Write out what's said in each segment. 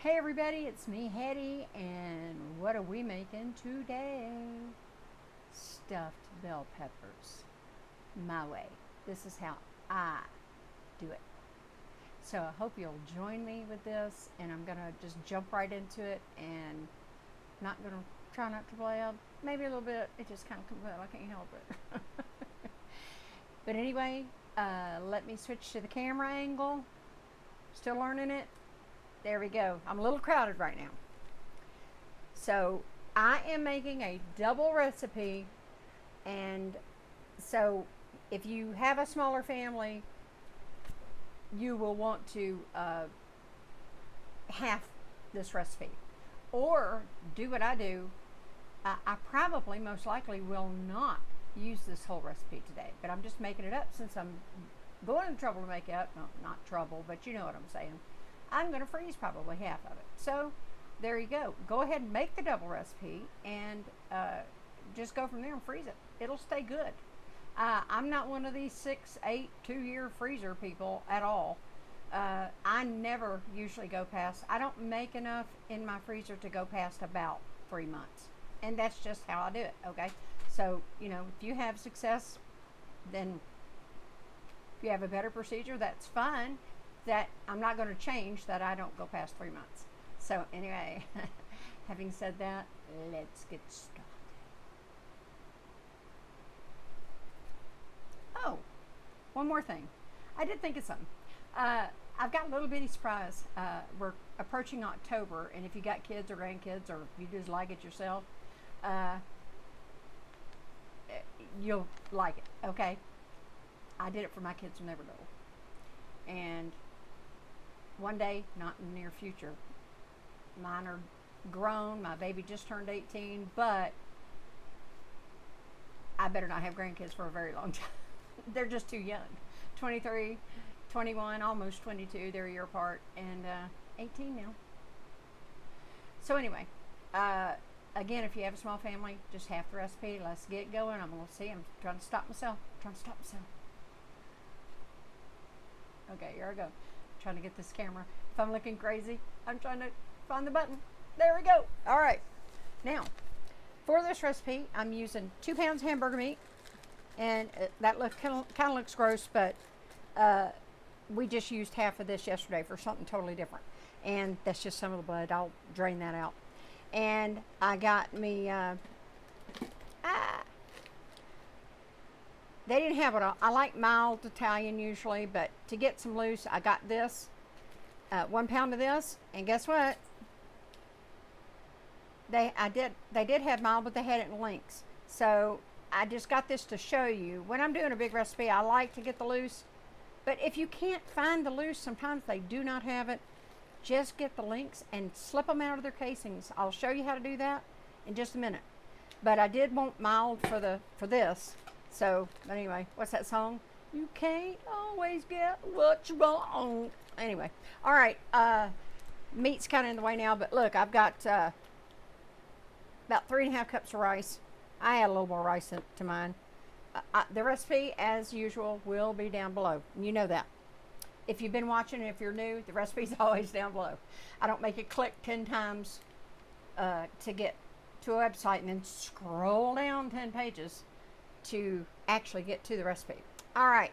Hey everybody, it's me, Hetty, and what are we making today? Stuffed bell peppers. My way. This is how I do it. So I hope you'll join me with this, and I'm gonna just jump right into it, and not gonna try not to blab. Maybe a little bit. It just kind of comes out. I can't help it. But anyway, let me switch to the camera angle. Still learning it. There we go. I'm a little crowded right now. So I am making a double recipe, and so if you have a smaller family, you will want to half this recipe, or do what I do. I probably most likely will not use this whole recipe today, but I'm just making it up since I'm going to trouble to make it up. No, not trouble, but you know what I'm saying. I'm going to freeze probably half of it. So there you go. Go ahead and make the double recipe, and just go from there and freeze it. It'll stay good. I'm not one of these 6, 8, 2-year freezer people at all. I never usually go past, I don't make enough in my freezer to go past about 3 months. And that's just how I do it, okay? So, you know, if you have success, then if you have a better procedure, that's fine. That I'm not going to change that I don't go past 3 months. So anyway, having said that, let's get started. Oh, one more thing. I did think of something. I've got a little bitty surprise. We're approaching October, and if you got kids or grandkids, or if you just like it yourself, you'll like it, okay? I did it for my kids when they were little. And one day, not in the near future, mine are grown. My baby just turned 18, but I better not have grandkids for a very long time. They're just too young. 23, 21, almost 22. They're a year apart, and 18 now. So anyway, again, if you have a small family, just half the recipe. Let's get going. I'm trying to stop myself. Okay, here I go. Trying to get this camera. If I'm looking crazy, I'm trying to find the button. There we go. All right. Now, for this recipe, I'm using 2 pounds hamburger meat, and that kind of looks gross, but we just used half of this yesterday for something totally different, and that's just some of the blood. I'll drain that out. And I got me. They didn't have it all. I like mild Italian usually, but to get some loose, I got this, 1 pound of this, and guess what? They did have mild, but they had it in links. So I just got this to show you. When I'm doing a big recipe, I like to get the loose, but if you can't find the loose, sometimes they do not have it. Just get the links and slip them out of their casings. I'll show you how to do that in just a minute. But I did want mild for this. So, but anyway, what's that song? You can't always get what you want. Anyway, all right. Meat's kind of in the way now, but look, I've got about 3.5 cups of rice. I add a little more rice to mine. The recipe, as usual, will be down below. You know that. If you've been watching, if you're new, the recipe's always down below. I don't make it click 10 times to get to a website and then scroll down 10 pages to actually get to the recipe. All right,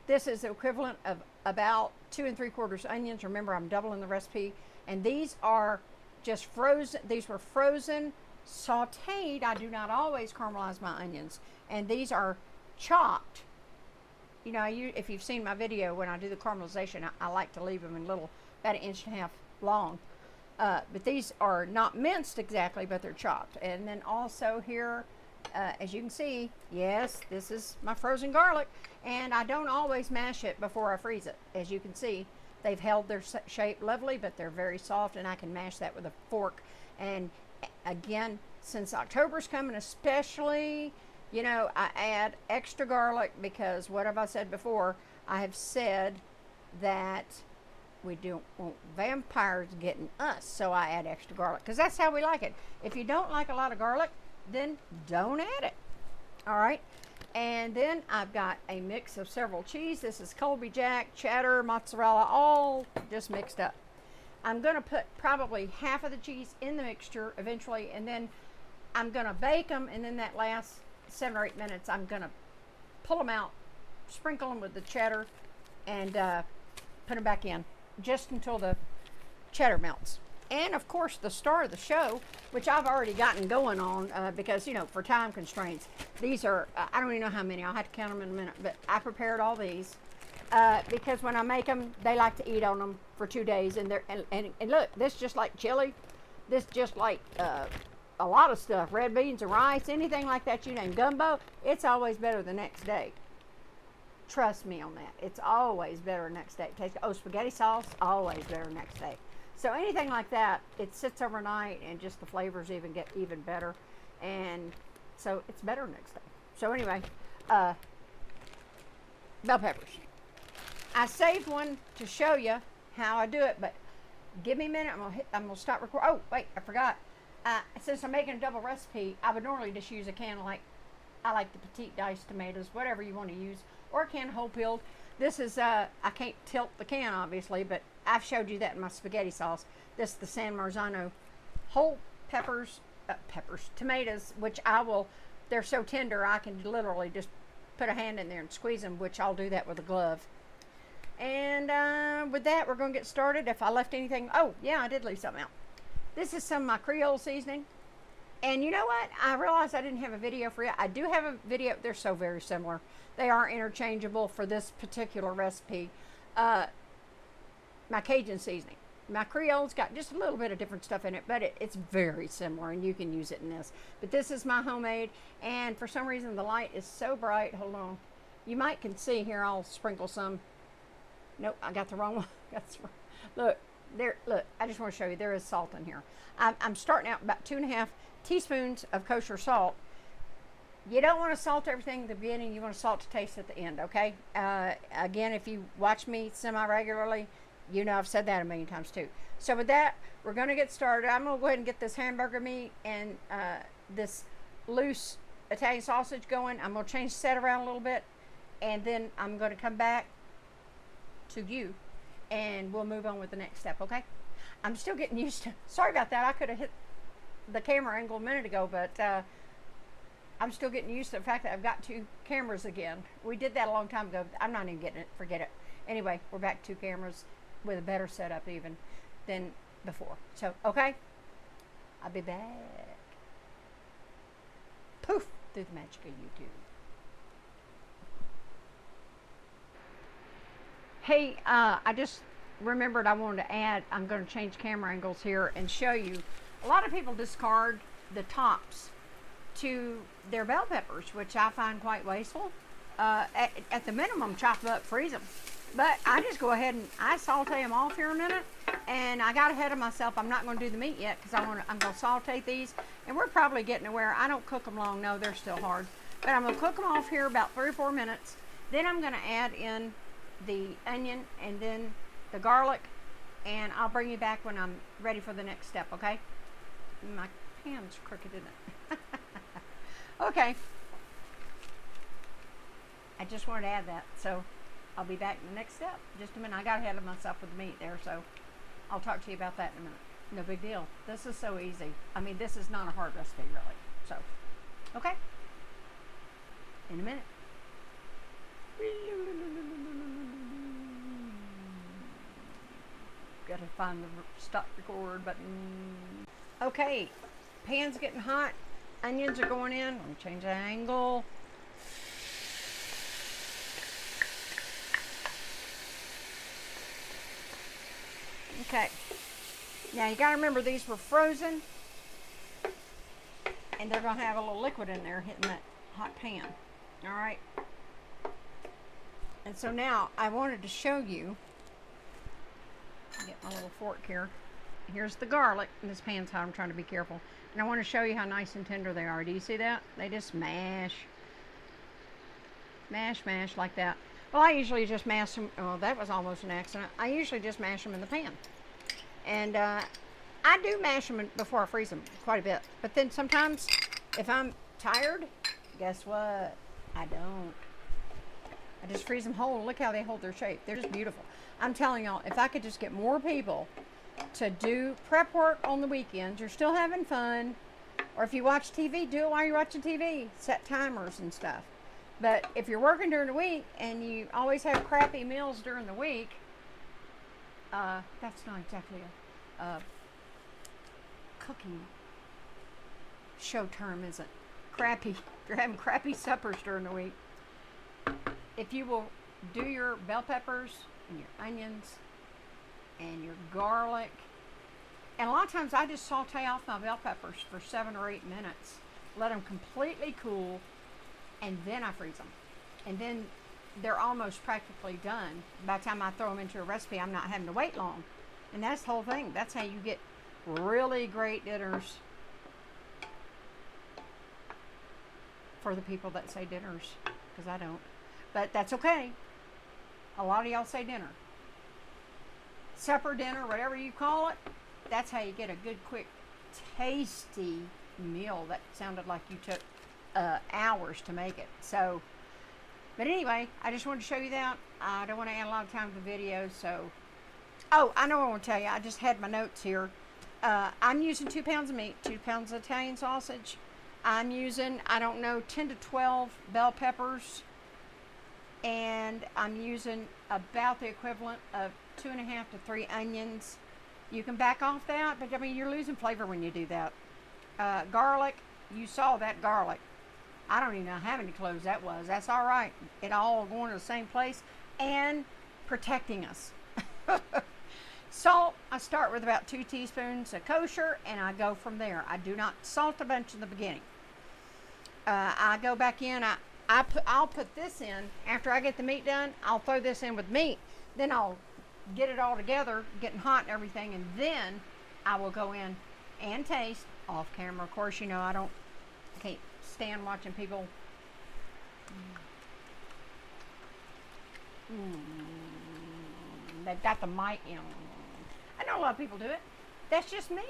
this is the equivalent of about 2 3/4 onions. Remember, I'm doubling the recipe, and these are just frozen. These were frozen, sautéed. I do not always caramelize my onions, and these are chopped. You know, if you've seen my video when I do the caramelization, I like to leave them in little, about 1.5 inches long. But these are not minced exactly, but they're chopped. And then also here, as you can see, yes, this is my frozen garlic, and I don't always mash it before I freeze it. As you can see, they've held their shape lovely, but they're very soft, and I can mash that with a fork. And again, since October's coming especially, you know, I add extra garlic because what have I said before? I have said that we don't want vampires getting us, so I add extra garlic because that's how we like it. If you don't like a lot of garlic, then don't add it. All right, and then I've got a mix of several cheese. This is Colby Jack, cheddar, mozzarella, all just mixed up. I'm going to put probably half of the cheese in the mixture eventually, and then I'm going to bake them, and then that last 7 or 8 minutes, I'm going to pull them out, sprinkle them with the cheddar, and put them back in just until the cheddar melts. And of course, the star of the show, which I've already gotten going on because, you know, for time constraints, these are, I don't even know how many, I'll have to count them in a minute, but I prepared all these because when I make them, they like to eat on them for 2 days. And look, this just like chili, this just like a lot of stuff, red beans and rice, anything like that you name, gumbo, it's always better the next day. Trust me on that. It's always better next day. Spaghetti sauce, always better next day. So anything like that, it sits overnight and just the flavors even get even better. And so it's better next day. So anyway, bell peppers. I saved one to show you how I do it, but give me a minute. I'm gonna stop recording. Oh, wait, I forgot. Since I'm making a double recipe, I would normally just use a can like, I like the petite diced tomatoes, whatever you want to use, or a can whole peeled. This is, I can't tilt the can obviously, but I've showed you that in my spaghetti sauce. This is the San Marzano whole tomatoes, which they're so tender I can literally just put a hand in there and squeeze them, which I'll do that with a glove. And with that, we're going to get started. If I left anything, oh yeah, I did leave something out. This is some of my Creole seasoning. And you know what? I realized I didn't have a video for you. I do have a video. They're so very similar. They are interchangeable for this particular recipe. My Cajun seasoning. My Creole's got just a little bit of different stuff in it, but it's very similar, and you can use it in this. But this is my homemade, and for some reason the light is so bright. Hold on. You might can see here. I'll sprinkle some. Nope, I got the wrong one. Look, there. Look, I just want to show you. There is salt in here. I'm starting out about 2.5 teaspoons of kosher salt. You don't want to salt everything at the beginning. You want to salt to taste at the end, okay? Again, if you watch me semi-regularly, you know I've said that a million times too. So with that, we're going to get started. I'm going to go ahead and get this hamburger meat and this loose Italian sausage going. I'm going to change the set around a little bit, and then I'm going to come back to you, and we'll move on with the next step, okay? I'm still getting used to, sorry about that. I could have hit the camera angle a minute ago, but I'm still getting used to the fact that I've got 2 cameras again. We did that a long time ago. I'm not even getting it. Forget it. Anyway, we're back to 2 cameras with a better setup even than before. So, okay? I'll be back. Poof! Through the magic of YouTube. Hey, I just remembered I wanted to add, I'm going to change camera angles here and show you. A lot of people discard the tops to their bell peppers, which I find quite wasteful. At the minimum, chop them up, freeze them. But I just go ahead and I saute them off here a minute. And I got ahead of myself. I'm not going to do the meat yet because I'm going to saute these. And we're probably getting to where I don't cook them long. No, they're still hard. But I'm going to cook them off here about 3 or 4 minutes. Then I'm going to add in the onion and then the garlic. And I'll bring you back when I'm ready for the next step, okay? My pan's crooked, isn't it? Okay. I just wanted to add that. So I'll be back in the next step. Just a minute. I got ahead of myself with the meat there, so I'll talk to you about that in a minute. No big deal. This is so easy. I mean, this is not a hard recipe, really. So, okay. In a minute. Gotta find the stop record button. Okay. Pan's getting hot. Onions are going in. Let me change the angle. Okay. Now you got to remember these were frozen, and they're going to have a little liquid in there hitting that hot pan. All right. And so now I wanted to show you. Get my little fork here. Here's the garlic, and this pan's hot. I'm trying to be careful. And I want to show you how nice and tender they are. Do you see that? They just mash like that. Well, I usually just mash them. Oh, that was almost an accident. I usually just mash them in the pan. And I do mash them before I freeze them quite a bit. But then sometimes, if I'm tired, guess what? I don't. I just freeze them whole. Look how they hold their shape. They're just beautiful. I'm telling y'all, if I could just get more people to do prep work on the weekends. You're still having fun. Or if you watch TV, do it while you're watching TV. Set timers and stuff. But if you're working during the week and you always have crappy meals during the week, that's not exactly a cooking show term, is it? Crappy. You're having crappy suppers during the week. If you will do your bell peppers and your onions and your garlic, and a lot of times I just saute off my bell peppers for 7 or 8 minutes, let them completely cool, and then I freeze them. And then they're almost practically done. By the time I throw them into a recipe, I'm not having to wait long. And that's the whole thing. That's how you get really great dinners for the people that say dinners, because I don't. But that's okay. A lot of y'all say dinner. Supper, dinner, whatever you call it, that's how you get a good, quick, tasty meal that sounded like you took hours to make it. So, but anyway, I just wanted to show you that. I don't want to add a lot of time to the video, so. Oh, I know what I want to tell you. I just had my notes here. I'm using 2 pounds of meat, 2 pounds of Italian sausage. I'm using, I don't know, 10 to 12 bell peppers. And I'm using about the equivalent of 2.5 to 3 onions. You can back off that, but I mean, you're losing flavor when you do that. Garlic, you saw that garlic. I don't even know how many cloves that was. That's all right. It all going to the same place and protecting us. Salt, I start with about 2 teaspoons of kosher, and I go from there. I do not salt a bunch in the beginning. I go back in. I'll put this in after I get the meat done. I'll throw this in with meat. Then I'll get it all together, getting hot and everything, and then I will go in and taste off camera. Of course, you know I can't stand watching people. They've got the mic, you know. I know a lot of people do it. That's just me.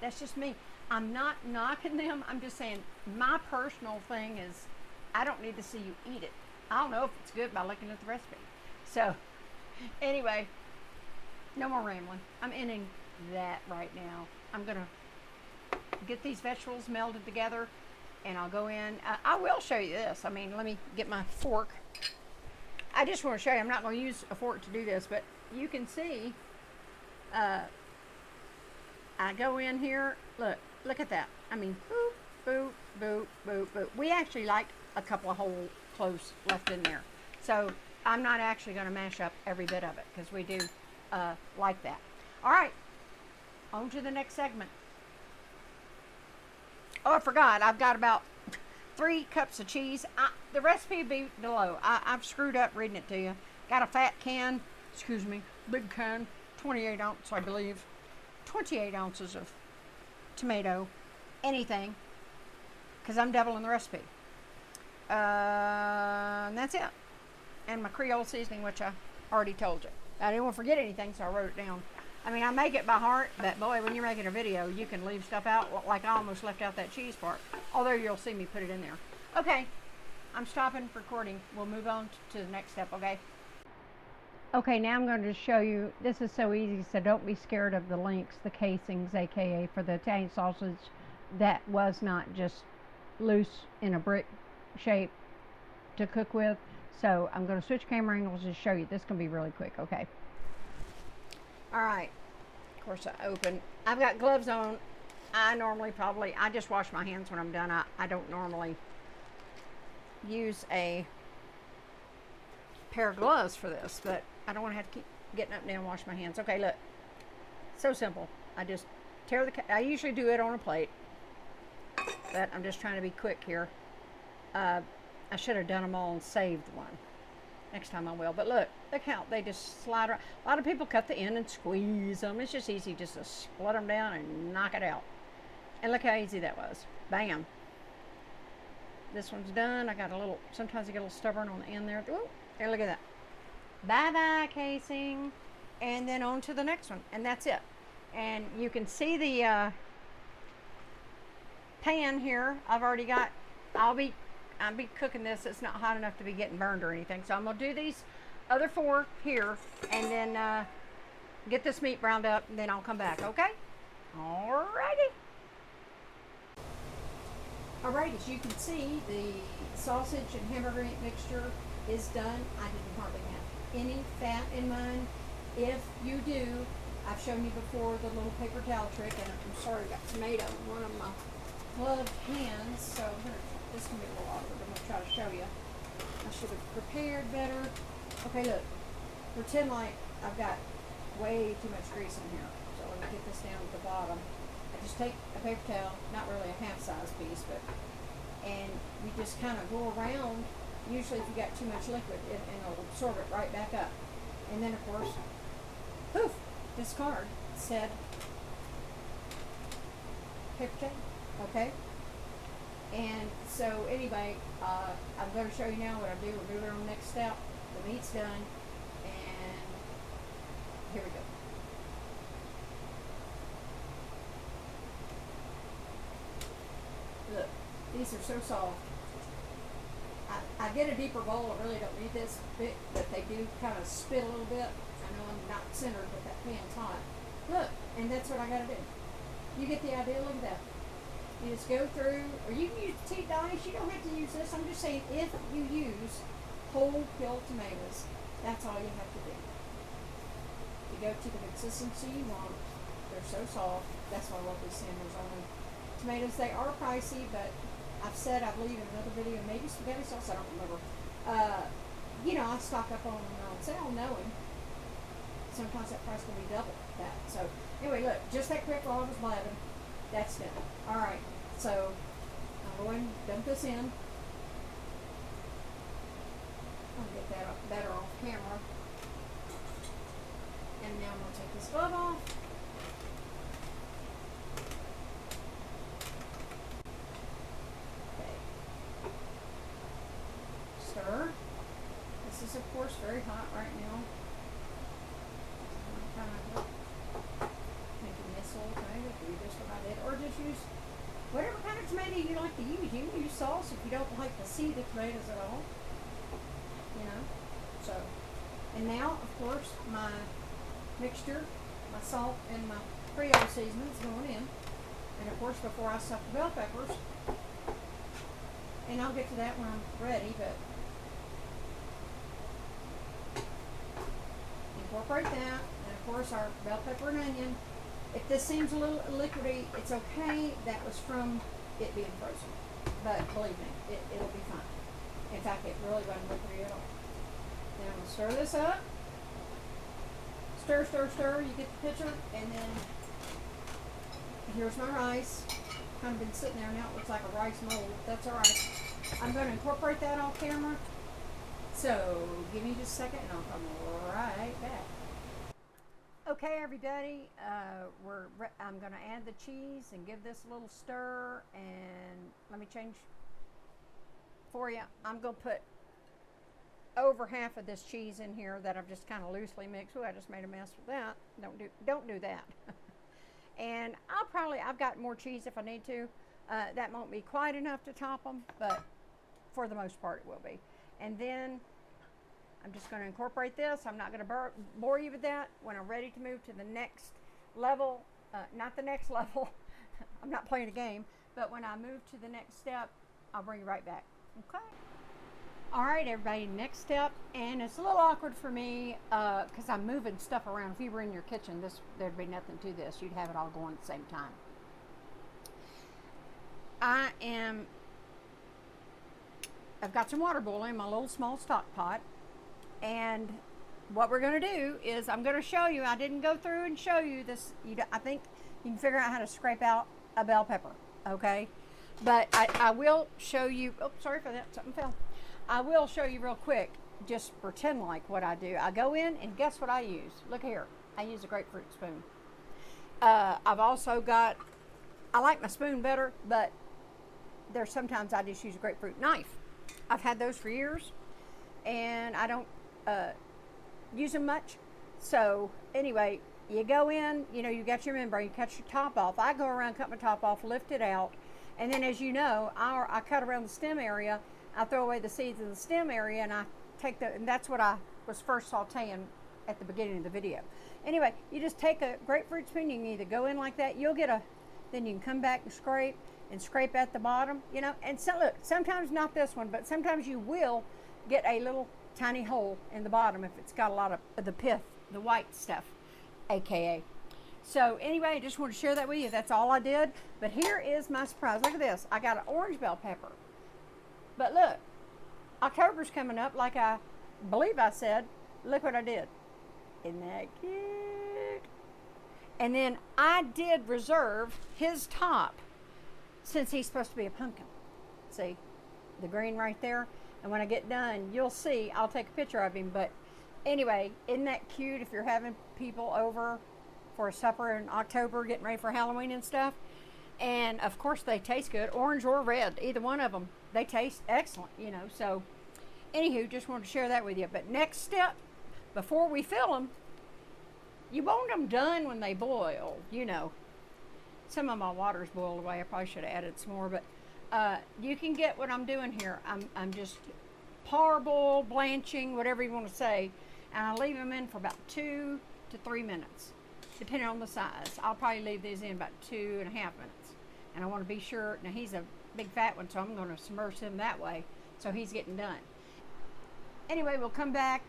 That's just me. I'm not knocking them. I'm just saying my personal thing is I don't need to see you eat it. I'll know if it's good by looking at the recipe. So, anyway, no more rambling. I'm ending that right now. I'm going to get these vegetables melded together, and I'll go in. I will show you this. I mean, let me get my fork. I just want to show you. I'm not going to use a fork to do this, but you can see I go in here. Look at that. I mean, boop, boop, boop, boop, boop. We actually like a couple of whole cloves left in there. So I'm not actually going to mash up every bit of it because we do like that. All right, on to the next segment. Oh, I forgot. I've got about 3 cups of cheese. The recipe will be below. I've screwed up reading it to you. Got a fat can, big can, 28 ounce, I believe. 28 ounces of tomato, anything, because I'm doubling the recipe. And that's it. And my Creole seasoning, which I already told you. I didn't want to forget anything, so I wrote it down. I mean, I make it by heart, but boy, when you're making a video, you can leave stuff out, like I almost left out that cheese part. Although you'll see me put it in there. Okay, I'm stopping recording. We'll move on to the next step, okay? Okay, now I'm going to show you. This is so easy, so don't be scared of the links, the casings, aka for the Italian sausage that was not just loose in a brick shape to cook with. So I'm going to switch camera angles and show you. This can be really quick, okay? All right. Of course, I've got gloves on. I just wash my hands when I'm done. I don't normally use a pair of gloves for this, but I don't want to have to keep getting up now and wash my hands. Okay, look. So simple. I just I usually do it on a plate, but I'm just trying to be quick here. I should have done them all and saved one. Next time I will. But look how they just slide around. A lot of people cut the end and squeeze them. It's just easy just to split them down and knock it out. And look how easy that was. Bam. This one's done. Sometimes I get a little stubborn on the end there. Ooh, there, look at that. Bye-bye, casing. And then on to the next one. And that's it. And you can see the pan here. I've already got, I'll be cooking this. It's not hot enough to be getting burned or anything. So I'm going to do these other 4 here. And then get this meat browned up, and then I'll come back, okay? Alrighty. Alright, as you can see, the sausage and hamburger mixture is done. I didn't hardly have any fat in mine. If you do, I've shown you before the little paper towel trick, and I'm sorry, I got tomato in one of my gloved hands, so here, this can be a little awkward. I'm going to try to show you. I should have prepared better. Okay, look, pretend like I've got way too much grease in here. So let me get this down at the bottom. I just take a paper towel, not really a half-size piece, but, and you just kind of go around. Usually if you got too much liquid, and it'll absorb it right back up. And then of course, poof, this card said paper towel, okay? And so anyway, I'm going to show you now what I do. We're moving on to the next step. The meat's done, and here we go. Look, these are so soft. I get a deeper bowl. I really don't need this bit, but they do kind of spit a little bit. I know I'm not centered, but that pan's hot. Look, and that's what I got to do. You get the idea. Look at that. You just go through, or you can use petite dice. You don't have to use this. I'm just saying, if you use whole peeled tomatoes, that's all you have to do. You go to the consistency you want. They're so soft. That's why I love these sanders only. Tomatoes, they are pricey, but I've said, I believe in another video, maybe spaghetti sauce, I don't remember. You know, I stock up on sale knowing sometimes that price can be double that. So anyway, look, just that quick while I was blabbing, that's done. All right, so I'm going to dump this in. I'll get that better off camera. And now I'm going to take this glove off. Stir. This is of course very hot right now. I'm kind of making this little tomato, do just what I did, or just use whatever kind of tomato you like to use. You can use sauce if you don't like to see the tomatoes at all. You know. So, and now of course my mixture, my salt and my Creole seasoning is going in, and of course before I stuff the bell peppers, and I'll get to that when I'm ready, but incorporate that, and of course our bell pepper and onion. If this seems a little liquidy, it's okay. That was from it being frozen, but believe me, it'll be fine. In fact, it really wasn't liquidy at all. Now I'm gonna stir this up. Stir, stir, stir. You get the picture, and then here's my rice. Kind of been sitting there now. It looks like a rice mold. That's all right. I'm going to incorporate that on camera. So give me just a second, and I'll come right back. Okay, everybody. I'm going to add the cheese and give this a little stir. And let me change for you. I'm going to put over half of this cheese in here that I've just kind of loosely mixed. Oh, I just made a mess with that. Don't do that. And I've got more cheese if I need to. That won't be quite enough to top them, but for the most part it will be. And then I'm just going to incorporate this. I'm not going to bore you with that. When I'm ready to move to the next level, not the next level, I'm not playing a game, but when I move to the next step, I'll bring you right back. Okay. All right, everybody, next step, and it's a little awkward for me because I'm moving stuff around. If you were in your kitchen, there'd be nothing to this. You'd have it all going at the same time. I've got some water boiling in my little small stock pot, and what we're going to do is I'm going to show you. I didn't go through and show you this. I think you can figure out how to scrape out a bell pepper, okay? But I will show you. Oh, sorry for that. Something fell. I will show you real quick, just pretend like what I do. I go in and guess what I use? Look here, I use a grapefruit spoon. I've also got, I like my spoon better, but there's sometimes I just use a grapefruit knife. I've had those for years, and I don't use them much. So anyway, you go in, you know, you got your membrane, you cut your top off. I go around, cut my top off, lift it out, and then as you know, I cut around the stem area. I throw away the seeds in the stem area, and I take and that's what I was first sauteing at the beginning of the video. Anyway, you just take a grapefruit spoon, you can either go in like that, you'll get a, then you can come back and scrape at the bottom, you know. And so look, sometimes not this one, but sometimes you will get a little tiny hole in the bottom if it's got a lot of the pith, the white stuff, AKA. So anyway, I just want to share that with you. That's all I did. But here is my surprise. Look at this. I got an orange bell pepper. But look, October's coming up, like I believe I said. Look what I did. Isn't that cute? And then I did reserve his top, since he's supposed to be a pumpkin. See, the green right there. And when I get done, you'll see, I'll take a picture of him. But anyway, isn't that cute if you're having people over for a supper in October, getting ready for Halloween and stuff? And of course they taste good, orange or red, either one of them. They taste excellent, you know. So anywho, just wanted to share that with you. But next step, before we fill them, you want them done when they boil, you know. Some of my water's boiled away. I probably should have added some more, but you can get what I'm doing here. I'm just parboil, blanching, whatever you want to say, and I leave them in for about 2 to 3 minutes, depending on the size. I'll probably leave these in about 2.5 minutes, and I want to be sure. Now he's a big fat one, so I'm going to submerge him that way, so he's getting done. Anyway, we'll come back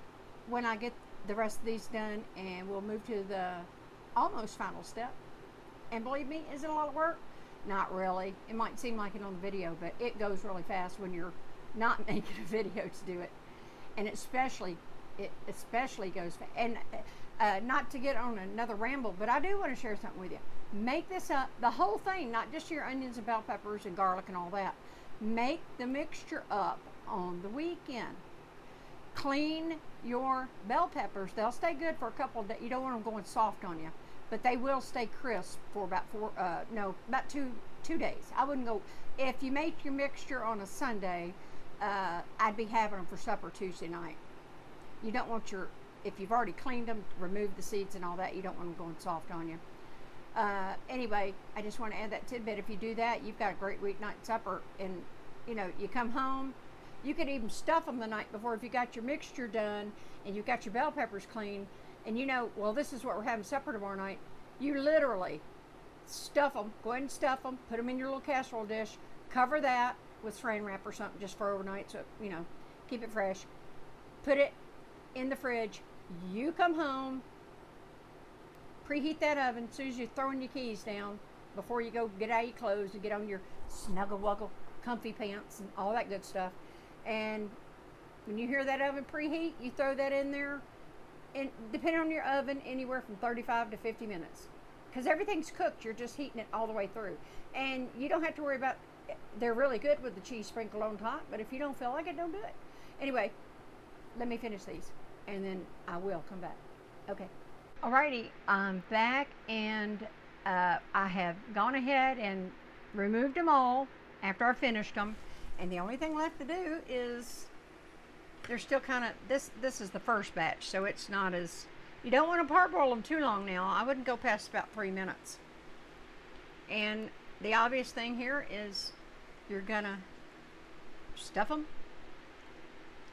when I get the rest of these done, and we'll move to the almost final step. And believe me, is it a lot of work? Not really. It might seem like it on the video, but it goes really fast when you're not making a video to do it. And it especially goes fast. And not to get on another ramble, but I do want to share something with you. Make this up, the whole thing, not just your onions and bell peppers and garlic and all that. Make the mixture up on the weekend. Clean your bell peppers. They'll stay good for a couple of days. You don't want them going soft on you, but they will stay crisp for about two days. I wouldn't go, if you make your mixture on a Sunday, I'd be having them for supper Tuesday night. You don't want if you've already cleaned them, remove the seeds and all that, you don't want them going soft on you. Anyway, I just want to add that tidbit. If you do that, you've got a great weeknight supper. And you know, you come home, you could even stuff them the night before if you got your mixture done and you got your bell peppers clean, and you know, well, this is what we're having supper tomorrow night. You literally stuff them, go ahead and stuff them, put them in your little casserole dish, cover that with saran wrap or something just for overnight, so, you know, keep it fresh. Put it in the fridge. You come home, preheat that oven as soon as you're throwing your keys down, before you go get out of your clothes and get on your snuggle-wuggle comfy pants and all that good stuff. And when you hear that oven preheat, you throw that in there, and depending on your oven, anywhere from 35 to 50 minutes. Because everything's cooked, you're just heating it all the way through. And you don't have to worry about, they're really good with the cheese sprinkled on top, but if you don't feel like it, don't do it. Anyway, let me finish these, and then I will come back. Okay. Alrighty, I'm back, and I have gone ahead and removed them all after I finished them. And the only thing left to do is, they're still kind of, this is the first batch, so it's not as, you don't want to parboil them too long now. I wouldn't go past about 3 minutes. And the obvious thing here is you're gonna stuff them,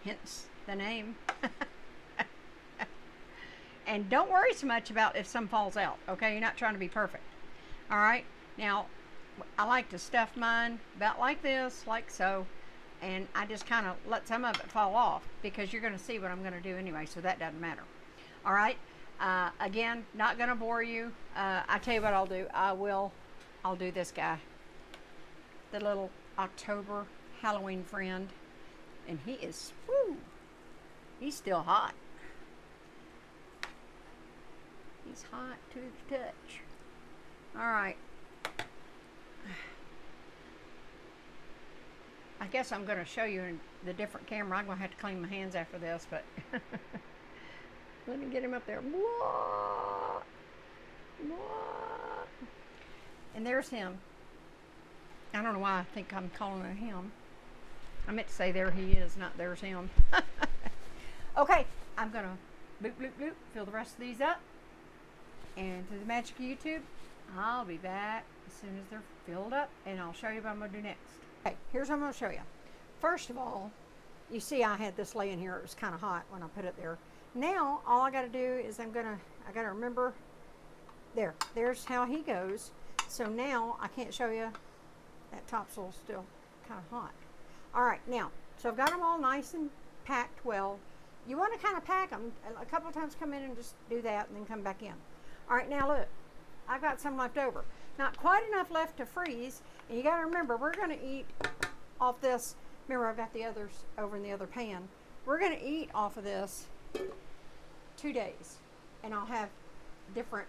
hence the name. And don't worry so much about if some falls out, okay? You're not trying to be perfect. All right, now I like to stuff mine about like this, like so, and I just kind of let some of it fall off, because you're going to see what I'm going to do anyway, so that doesn't matter. All right, again, not going to bore you. I tell you what I'll do. I'll do this guy, the little October Halloween friend, and he is, whoo, he's still hot. He's hot to the touch. All right. I guess I'm going to show you in the different camera. I'm going to have to clean my hands after this, but let me get him up there. Blah, blah. And there's him. I don't know why I think I'm calling it him. I meant to say there he is, not there's him. Okay, I'm going to bloop, bloop, bloop, fill the rest of these up. And through the magic of YouTube, I'll be back as soon as they're filled up, and I'll show you what I'm going to do next. Okay, here's what I'm going to show you. First of all, you see I had this laying here. It was kind of hot when I put it there. Now, all I got to do is I'm going to, I got to remember. There's how he goes. So now I can't show you. That top's still kind of hot. All right, now, so I've got them all nice and packed well. You want to kind of pack them a couple of times, come in and just do that and then come back in. All right, now look, I've got some left over. Not quite enough left to freeze. And you got to remember, we're going to eat off this. Remember, I've got the others over in the other pan. We're going to eat off of this 2 days. And I'll have different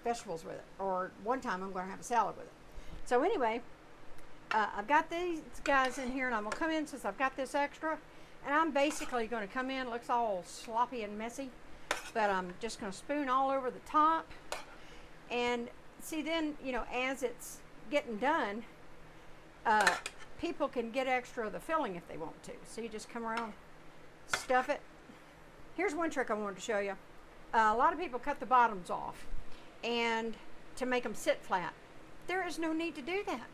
vegetables with it. Or one time I'm going to have a salad with it. So anyway, I've got these guys in here, and I'm going to come in since I've got this extra. And I'm basically going to come in, it looks all sloppy and messy, but I'm just going to spoon all over the top. And see, then, you know, as it's getting done, people can get extra of the filling if they want to. So you just come around, stuff it. Here's one trick I wanted to show you. A lot of people cut the bottoms off and to make them sit flat. There is no need to do that.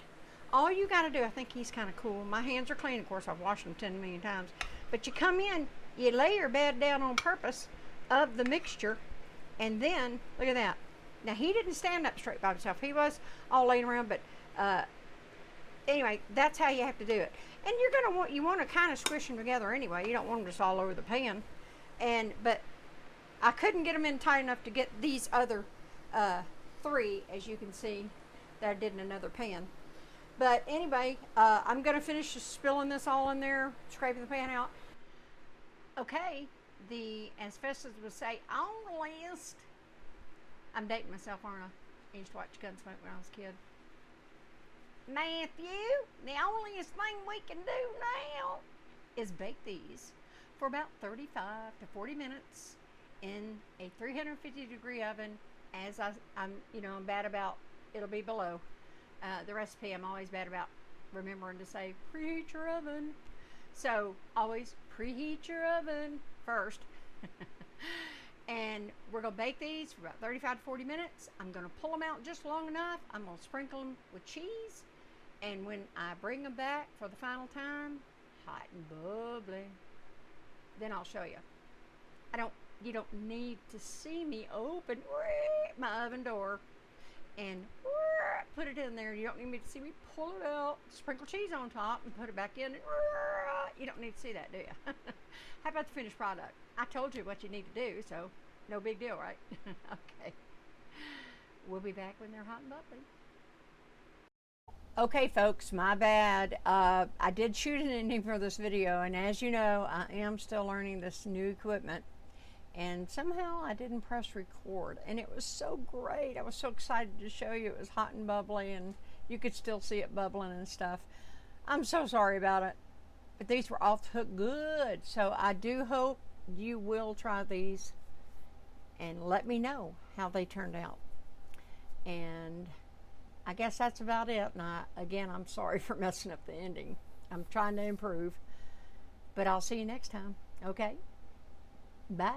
All you got to do, I think he's kind of cool. My hands are clean, of course, I've washed them 10 million times. But you come in, you lay your bed down on purpose of the mixture, and then, look at that. Now, he didn't stand up straight by himself. He was all laying around, but anyway, that's how you have to do it. And you're going to want to kind of squish them together anyway. You don't want them just all over the pan. But I couldn't get them in tight enough to get these other 3, as you can see, that I did in another pan. But anyway, I'm going to finish just spilling this all in there, scraping the pan out. Okay, the asbestos would say, onlyest. I'm dating myself, aren't I? I used to watch Gunsmoke when I was a kid. Matthew, the onlyest thing we can do now is bake these for about 35 to 40 minutes in a 350-degree oven. As I'm bad about, it'll be below. The recipe, I'm always bad about remembering to say preheat your oven. So always preheat your oven first. And we're going to bake these for about 35 to 40 minutes. I'm going to pull them out just long enough. I'm going to sprinkle them with cheese. And when I bring them back for the final time, hot and bubbly, then I'll show you. You don't need to see me open my oven door and put it in there. You don't need me to see me pull it out, sprinkle cheese on top, and put it back in. And you don't need to see that, do you? How about the finished product? I told you what you need to do, so no big deal, right? Okay. We'll be back when they're hot and bubbly. Okay, folks, my bad. I did shoot an ending for this video, and as you know, I am still learning this new equipment. And somehow I didn't press record, and it was so great. I was so excited to show you it was hot and bubbly, and you could still see it bubbling and stuff. I'm so sorry about it, but these were off the hook good. So I do hope you will try these and let me know how they turned out. And I guess that's about it. And again, I'm sorry for messing up the ending. I'm trying to improve, but I'll see you next time. Okay, bye.